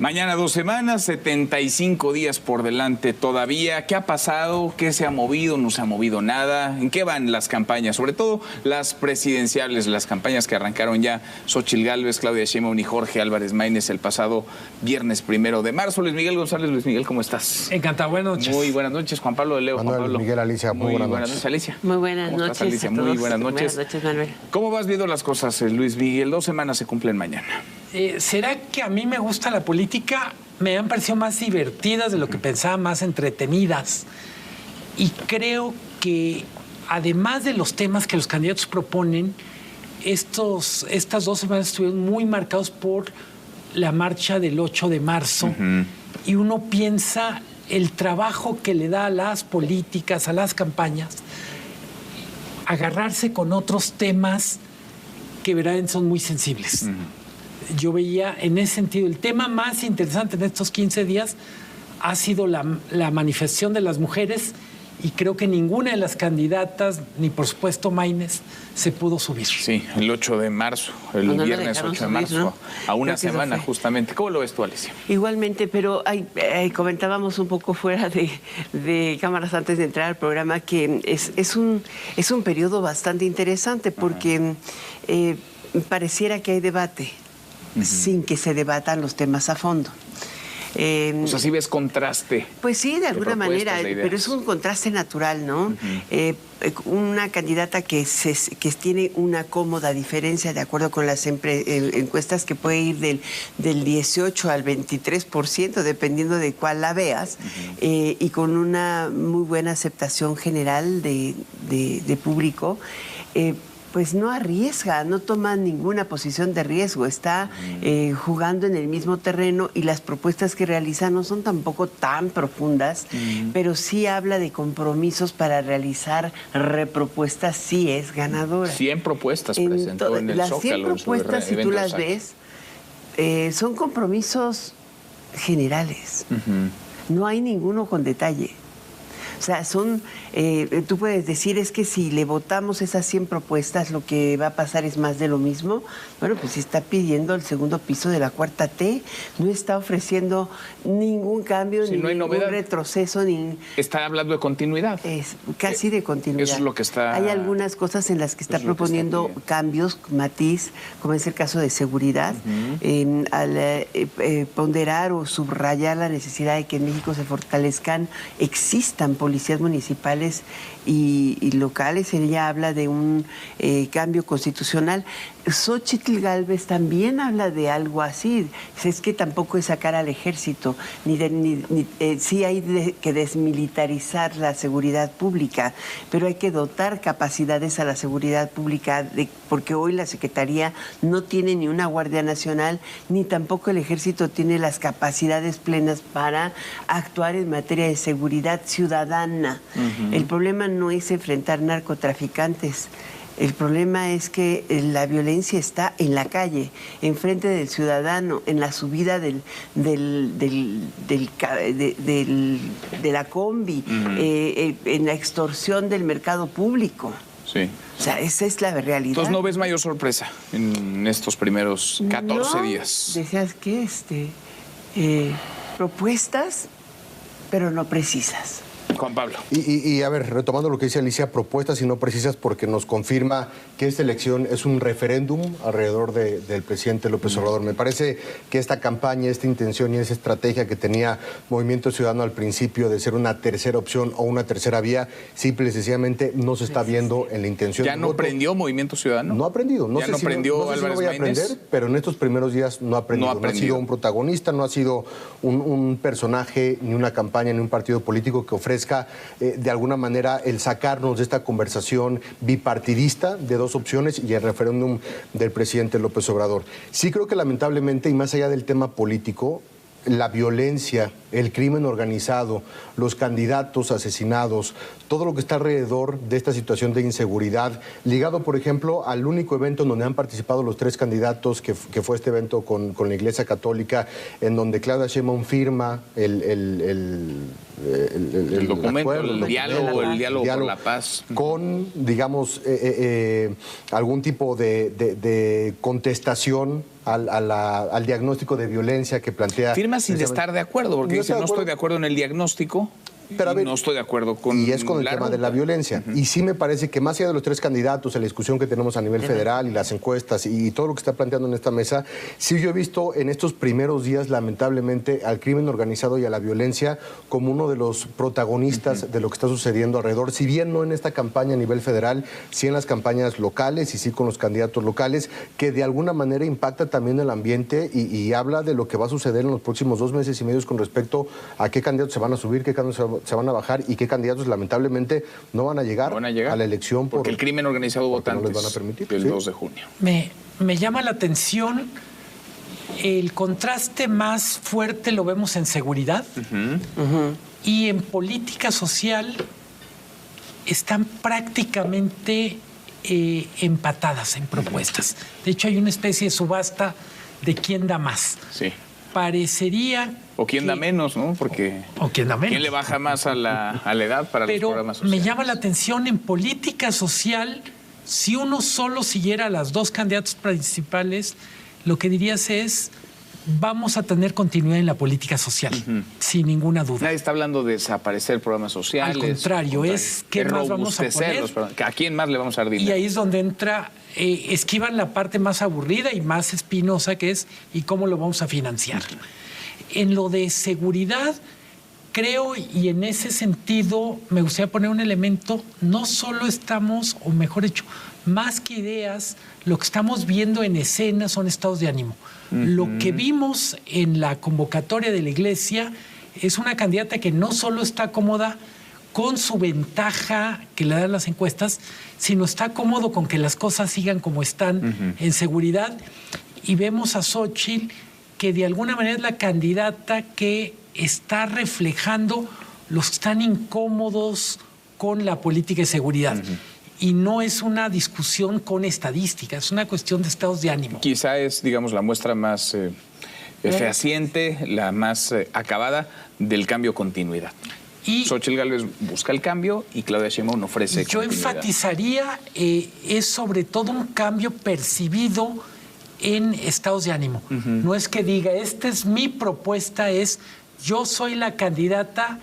Mañana 2 semanas, 75 días por delante todavía. ¿Qué ha pasado? ¿Qué se ha movido? ¿No se ha movido nada? ¿En qué van las campañas? Sobre todo las presidenciales, las campañas que arrancaron ya Xóchitl Gálvez, Claudia Sheinbaum y Jorge Álvarez Maínez el pasado viernes 1 de marzo. Luis Miguel González. Luis Miguel, ¿cómo estás? Encantado, buenas noches. Muy buenas noches, Juan Pablo de Leo. Manuel, Juan Pablo. Miguel, Alicia, muy buenas noches. Alicia. Muy buenas ¿Cómo noches. estás, Alicia? Muy buenas noches. Buenas noches, Manuel. ¿Cómo vas viendo las cosas, Luis Miguel? 2 semanas se cumplen mañana. ¿Será que a mí me gusta la política? Me han parecido más divertidas de lo que pensaba, más entretenidas. Y creo que, además de los temas que los candidatos proponen, estas 2 semanas estuvieron muy marcados por la marcha del 8 de marzo. Y uno piensa el trabajo que le da a las políticas, a las campañas, agarrarse con otros temas que verdaderamente son muy sensibles. Yo veía en ese sentido el tema más interesante en estos 15 días ha sido la manifestación de las mujeres, y creo que ninguna de las candidatas, ni por supuesto Maínez, se pudo subir. Sí, el 8 de marzo, el viernes 8 de marzo, ¿no? A una semana justamente. ¿Cómo lo ves tú, Alicia? Igualmente, pero comentábamos un poco fuera de cámaras antes de entrar al programa que es un periodo bastante interesante porque pareciera que hay debate sin que se debatan los temas a fondo. O sea, ¿sí ves contraste? Pues sí, de alguna manera, pero es un contraste natural, ¿no? Una candidata que tiene una cómoda diferencia, de acuerdo con las encuestas, que puede ir del 18 al 23%, dependiendo de cuál la veas, y con una muy buena aceptación general de público. Pues no arriesga, no toma ninguna posición de riesgo, está jugando en el mismo terreno, y las propuestas que realiza no son tampoco tan profundas, pero sí habla de compromisos para realizar repropuestas, sí es ganadora. 100 propuestas presentó en el Las Zócalo. 100 propuestas, si tú las ves, son compromisos generales, no hay ninguno con detalle. O sea, tú puedes decir, es que si le votamos esas 100 propuestas, lo que va a pasar es más de lo mismo. Bueno, pues si está pidiendo el segundo piso de la 4T, no está ofreciendo ningún cambio, si ni no hay ningún retroceso. Está hablando de continuidad. Es casi de continuidad. Eso es lo que está... Hay algunas cosas en las que está proponiendo cambios, matiz, como es el caso de seguridad, al ponderar o subrayar la necesidad de que en México se fortalezcan, existan policías municipales y locales. Ella habla de un cambio constitucional. Xóchitl Gálvez también habla de algo así. Es que tampoco es sacar al ejército, sí hay que desmilitarizar la seguridad pública, pero hay que dotar capacidades a la seguridad pública, porque hoy la Secretaría no tiene ni una Guardia Nacional, ni tampoco el ejército tiene las capacidades plenas para actuar en materia de seguridad ciudadana. El problema no es enfrentar narcotraficantes. El problema es que la violencia está en la calle, enfrente del ciudadano, en la subida de la combi, en la extorsión del mercado público. Sí. O sea, esa es la realidad. Entonces, ¿no ves mayor sorpresa en estos primeros 14 días? Decías que propuestas, pero no precisas. Juan Pablo. Y a ver, retomando lo que dice Alicia, propuestas y no precisas, porque nos confirma que esta elección es un referéndum alrededor del presidente López Obrador. Me parece que esta campaña, esta intención y esa estrategia que tenía Movimiento Ciudadano al principio de ser una tercera opción o una tercera vía, simple y sencillamente no se está viendo en la intención. ¿Ya no aprendió Movimiento Ciudadano? No ha aprendido. No sé si Álvarez voy a aprender, pero en estos primeros días no ha aprendido. No ha sido un protagonista, no ha sido un personaje, ni una campaña, ni un partido político que ofrezca de alguna manera el sacarnos de esta conversación bipartidista de 2 opciones y el referéndum del presidente López Obrador. Sí creo que lamentablemente, y más allá del tema político, la violencia, el crimen organizado, los candidatos asesinados, todo lo que está alrededor de esta situación de inseguridad, ligado, por ejemplo, al único evento en donde han participado los 3 candidatos, que fue este evento con la Iglesia Católica, en donde Claudia Sheinbaum firma el documento, el diálogo por la paz. Con, digamos, algún tipo de contestación al diagnóstico de violencia que plantea. Firma sin estar de acuerdo, porque dice, no estoy de acuerdo en el diagnóstico. Pero, no estoy de acuerdo con y es con el tema de la violencia. Y sí me parece que más allá de los 3 candidatos, la discusión que tenemos a nivel federal y las encuestas y todo lo que está planteando en esta mesa, sí yo he visto en estos primeros días, lamentablemente, al crimen organizado y a la violencia como uno de los protagonistas de lo que está sucediendo alrededor, si bien no en esta campaña a nivel federal, sí en las campañas locales y sí con los candidatos locales, que de alguna manera impacta también el ambiente y habla de lo que va a suceder en los próximos 2 meses y medio con respecto a qué candidatos se van a subir, qué candidatos se van a bajar y qué candidatos lamentablemente no van a llegar a la elección porque el crimen organizado votante no les van a permitir el 2 de junio. Me llama la atención el contraste más fuerte, lo vemos en seguridad y en política social están prácticamente empatadas en propuestas. De hecho hay una especie de subasta de quién da más. Sí. Parecería o quién da menos, ¿no? Porque o quién da menos. ¿Quién le baja más a la edad para los programas sociales? Me llama la atención en política social, si uno solo siguiera a las 2 candidatos principales, lo que dirías es, vamos a tener continuidad en la política social, sin ninguna duda. Nadie está hablando de desaparecer programas sociales. Al contrario, es qué más vamos a poner. ¿A quién más le vamos a dar dinero? Y ahí es donde entra, esquivan la parte más aburrida y más espinosa, que es, ¿y cómo lo vamos a financiar? En lo de seguridad, creo, y en ese sentido me gustaría poner un elemento, no solo estamos, o mejor dicho, más que ideas, lo que estamos viendo en escena son estados de ánimo. Lo que vimos en la convocatoria de la Iglesia es una candidata que no solo está cómoda con su ventaja que le dan las encuestas, sino está cómodo con que las cosas sigan como están en seguridad. Y vemos a Xóchitl, que de alguna manera es la candidata que está reflejando los que están incómodos con la política de seguridad. Y no es una discusión con estadísticas, es una cuestión de estados de ánimo. Quizá es, digamos, la muestra más fehaciente, la más acabada del cambio continuidad. Y Xóchitl Gálvez busca el cambio y Claudia Sheinbaum ofrece yo continuidad. Enfatizaría, es sobre todo un cambio percibido en estados de ánimo. No es que diga, esta es mi propuesta, es yo soy la candidata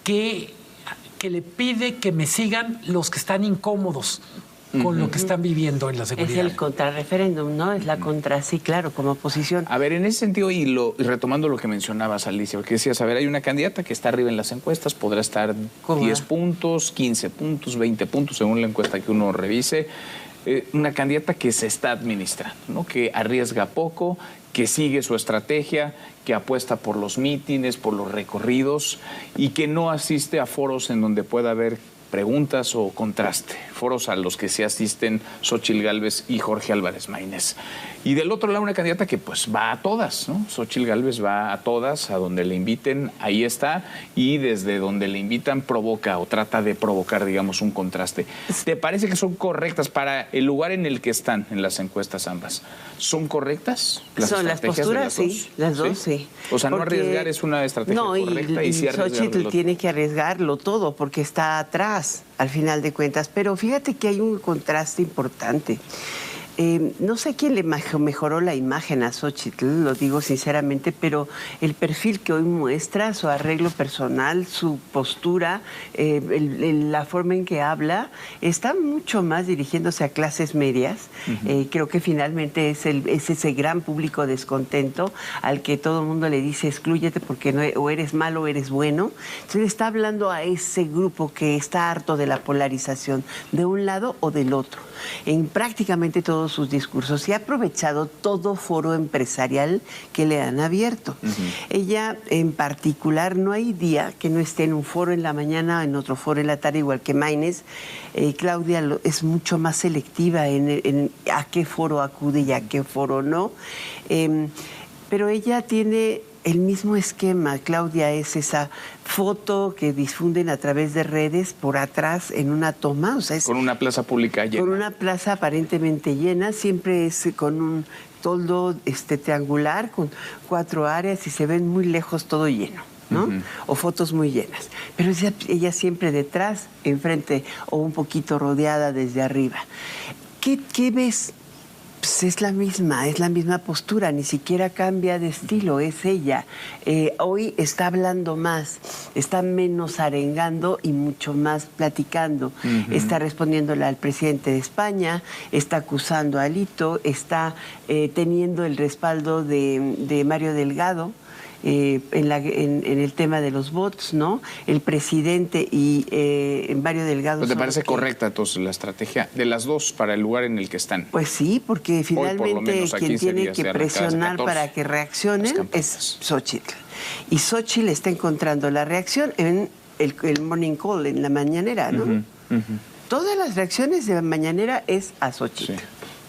que le pide que me sigan los que están incómodos con lo que están viviendo en la seguridad. Es el contrarreferéndum, ¿no? Es la contra, sí, claro, como oposición. A ver, en ese sentido, y retomando lo que mencionabas, Alicia, porque decías, a ver, hay una candidata que está arriba en las encuestas, podrá estar 10 puntos, 15 puntos, 20 puntos, según la encuesta que uno revise. Una candidata que se está administrando, ¿no? Que arriesga poco, que sigue su estrategia, que apuesta por los mítines, por los recorridos y que no asiste a foros en donde pueda haber preguntas o contraste, foros a los que se asisten Xóchitl Gálvez y Jorge Álvarez Maínez. Y del otro lado una candidata que pues va a todas, ¿no? Xóchitl Gálvez va a todas, a donde le inviten, ahí está, y desde donde le invitan provoca o trata de provocar, digamos, un contraste. ¿Te parece que son correctas para el lugar en el que están en las encuestas ambas? ¿Son correctas? Son las posturas, sí, las dos, sí. O sea, no arriesgar es una estrategia correcta y sí arriesgar. Xóchitl tiene que arriesgarlo todo porque está atrás, al final de cuentas. Pero fíjate que hay un contraste importante. No sé quién le mejoró la imagen a Xóchitl, lo digo sinceramente, pero el perfil que hoy muestra, su arreglo personal, su postura, la forma en que habla, está mucho más dirigiéndose a clases medias. Creo que finalmente es ese gran público descontento al que todo el mundo le dice exclúyete porque no, o eres malo o eres bueno. Entonces está hablando a ese grupo que está harto de la polarización de un lado o del otro, en prácticamente todos sus discursos, y ha aprovechado todo foro empresarial que le han abierto. Ella en particular, no hay día que no esté en un foro en la mañana, en otro foro en la tarde, igual que Maínez. Claudia es mucho más selectiva en a qué foro acude y a qué foro no. Pero ella tiene el mismo esquema. Claudia es esa foto que difunden a través de redes por atrás en una toma. O sea, es con una plaza pública llena. Con una plaza aparentemente llena, siempre es con un toldo triangular, con 4 áreas y se ven muy lejos todo lleno, ¿no? O fotos muy llenas. Pero ella siempre detrás, enfrente o un poquito rodeada desde arriba. ¿Qué ves? Pues es la misma postura, ni siquiera cambia de estilo, es ella. Hoy está hablando más, está menos arengando y mucho más platicando. Está respondiéndole al presidente de España, está acusando a Alito, está teniendo el respaldo de Mario Delgado. En el tema de los votos, ¿no? El presidente y Mario Delgado. ¿Te parece correcta entonces la estrategia de las dos para el lugar en el que están? Pues sí, porque finalmente quien tiene que presionar para que reaccionen es Xóchitl. Y Xóchitl está encontrando la reacción en el morning call, en la mañanera, ¿no? Todas las reacciones de la mañanera es a Xóchitl. Sí.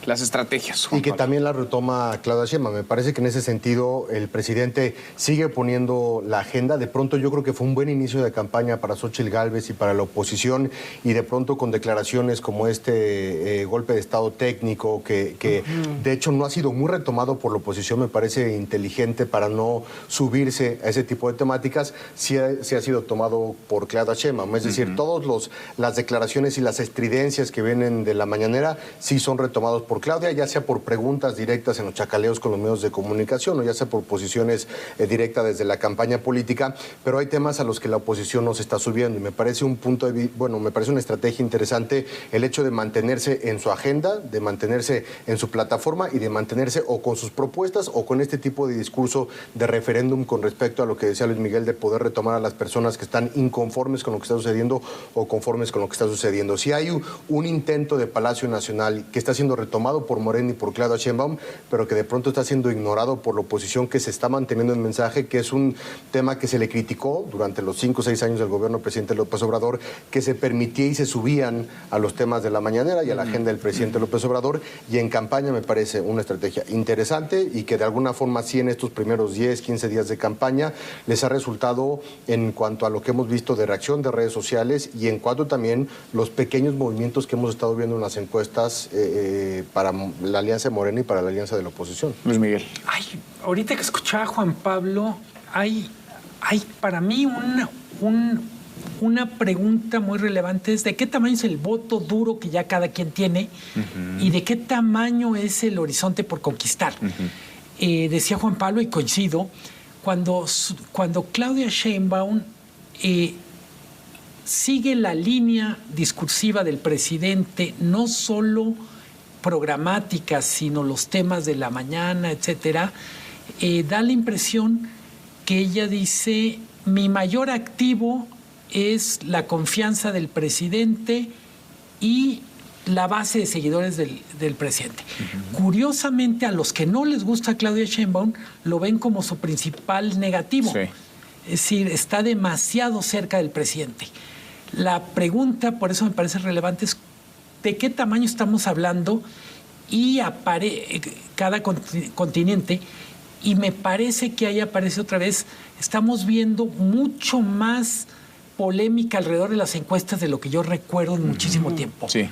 Las estrategias. Y que también la retoma Claudia Sheinbaum. Me parece que en ese sentido el presidente sigue poniendo la agenda. De pronto yo creo que fue un buen inicio de campaña para Xóchitl Gálvez y para la oposición, y de pronto con declaraciones como este golpe de estado técnico que de hecho no ha sido muy retomado por la oposición, me parece inteligente para no subirse a ese tipo de temáticas, sí ha sido tomado por Claudia Sheinbaum. Es decir, todas las declaraciones y las estridencias que vienen de la mañanera sí son retomados por Claudia, ya sea por preguntas directas en los chacaleos con los medios de comunicación o ya sea por posiciones directas desde la campaña política, pero hay temas a los que la oposición no se está subiendo y me parece me parece una estrategia interesante el hecho de mantenerse en su agenda, de mantenerse en su plataforma y de mantenerse o con sus propuestas o con este tipo de discurso de referéndum con respecto a lo que decía Luis Miguel, de poder retomar a las personas que están inconformes con lo que está sucediendo o conformes con lo que está sucediendo. Si hay un intento de Palacio Nacional que está siendo retomado por Morena y por Claudia Sheinbaum, pero que de pronto está siendo ignorado por la oposición, que se está manteniendo en mensaje, que es un tema que se le criticó durante los 5 o 6 años del gobierno del presidente López Obrador, que se permitía y se subían a los temas de la mañanera y a la agenda del presidente López Obrador, y en campaña me parece una estrategia interesante y que de alguna forma sí en estos primeros 10, 15 días de campaña les ha resultado en cuanto a lo que hemos visto de reacción de redes sociales y en cuanto también los pequeños movimientos que hemos estado viendo en las encuestas para la alianza de Morena y para la alianza de la oposición. Luis Miguel. Ay, ahorita que escuchaba a Juan Pablo, hay para mí una pregunta muy relevante, es de qué tamaño es el voto duro que ya cada quien tiene y de qué tamaño es el horizonte por conquistar. Decía Juan Pablo, y coincido, cuando Claudia Sheinbaum sigue la línea discursiva del presidente, no solo programáticas, sino los temas de la mañana, etcétera, da la impresión que ella dice: mi mayor activo es la confianza del presidente y la base de seguidores del presidente. Curiosamente, a los que no les gusta Claudia Sheinbaum lo ven como su principal negativo. Sí. Es decir, está demasiado cerca del presidente. La pregunta, por eso me parece relevante, es de qué tamaño estamos hablando y cada continente, y me parece que ahí aparece otra vez, estamos viendo mucho más polémica alrededor de las encuestas de lo que yo recuerdo en muchísimo tiempo. Sí.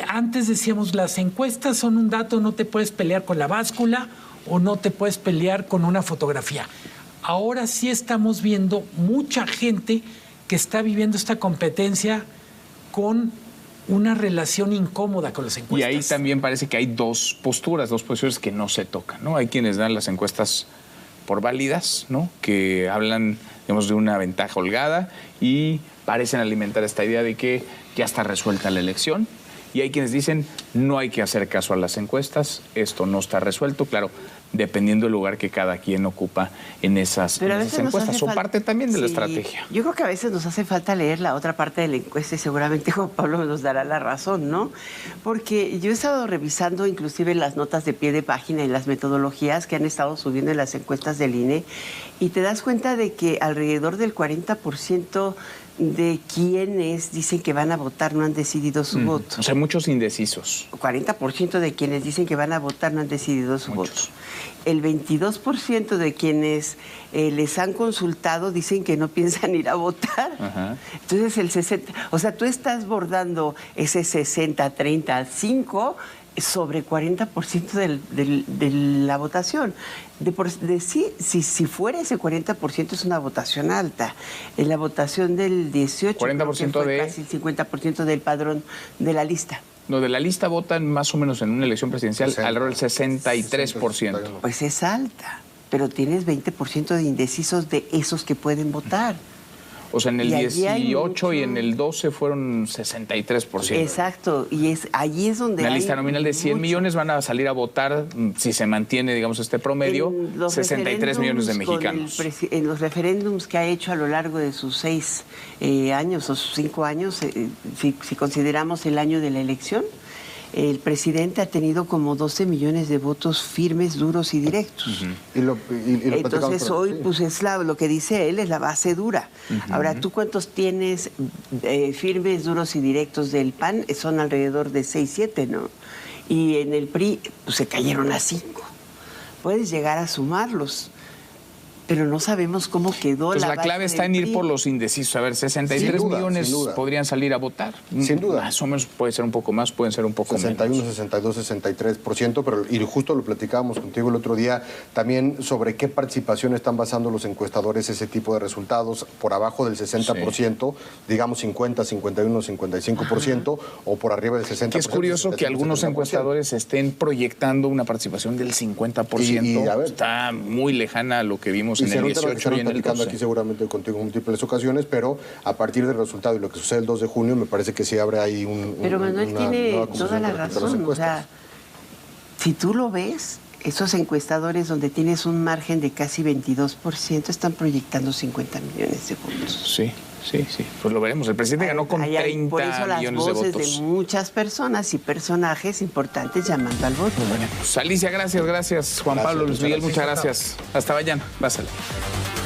Antes decíamos, las encuestas son un dato, no te puedes pelear con la báscula o no te puedes pelear con una fotografía. Ahora sí estamos viendo mucha gente que está viviendo esta competencia con una relación incómoda con las encuestas. Y ahí también parece que hay dos posiciones que no se tocan, ¿no? Hay quienes dan las encuestas por válidas, ¿no? Que hablan, digamos, de una ventaja holgada y parecen alimentar esta idea de que ya está resuelta la elección. Y hay quienes dicen, no hay que hacer caso a las encuestas, esto no está resuelto, claro, dependiendo del lugar que cada quien ocupa en esas encuestas. Son parte también de la estrategia. Yo creo que a veces nos hace falta leer la otra parte de la encuesta y seguramente Juan Pablo nos dará la razón, ¿no? Porque yo he estado revisando inclusive las notas de pie de página y las metodologías que han estado subiendo en las encuestas del INE y te das cuenta de que alrededor del 40% de quienes dicen que van a votar no han decidido su voto. O sea, muchos indecisos. 40% de quienes dicen que van a votar no han decidido su voto. El 22% de quienes les han consultado dicen que no piensan ir a votar. Ajá. Entonces, el 60%, o sea, tú estás bordando ese 60-30-5 sobre 40% de la votación. Si fuera ese 40% es una votación alta. En la votación del 18 40% fue casi el 50% del padrón de la lista. No, de la lista votan más o menos en una elección presidencial alrededor del 63%. Pues es alta, pero tienes 20% de indecisos de esos que pueden votar. O sea, en el 18 y en el 12 fueron 63%. Exacto, y allí es donde la lista nominal de 100 millones van a salir a votar, si se mantiene, digamos, este promedio, 63 millones de mexicanos. En los referéndums que ha hecho a lo largo de sus 6 años o sus 5 años, si consideramos el año de la elección, el presidente ha tenido como 12 millones de votos firmes, duros y directos. Entonces hoy, pues es lo que dice él, es la base dura. Ahora, ¿tú cuántos tienes firmes, duros y directos del PAN? Son alrededor de 6, 7, ¿no? Y en el PRI, pues se cayeron a 5. Puedes llegar a sumarlos, pero no sabemos cómo quedó pues la clave está en ir por los indecisos. A ver, 63 millones podrían salir a votar. Sin duda. Más o menos puede ser un poco más, pueden ser un poco 61, menos. 62, 63%, pero y justo lo platicábamos contigo el otro día, también sobre qué participación están basando los encuestadores ese tipo de resultados, por abajo del 60%, digamos 50, 51, 55%, o por arriba del 60%. Que es curioso que algunos encuestadores estén proyectando una participación del 50%. Y a ver, está muy lejana a lo que vimos en el 18 y en el 12. Aquí seguramente contigo en múltiples ocasiones, pero a partir del resultado y lo que sucede el 2 de junio, me parece que sí abre ahí Pero Manuel tiene toda la razón. O sea, si tú lo ves, esos encuestadores donde tienes un margen de casi 22% están proyectando 50 millones de votos. Sí. Pues lo veremos. El presidente ganó con 30 millones de votos. Por eso las voces de muchas personas y personajes importantes llamando al voto. Bueno, pues Alicia, gracias. Juan Pablo, Luis Miguel, muchas gracias. Hasta mañana. Pásale.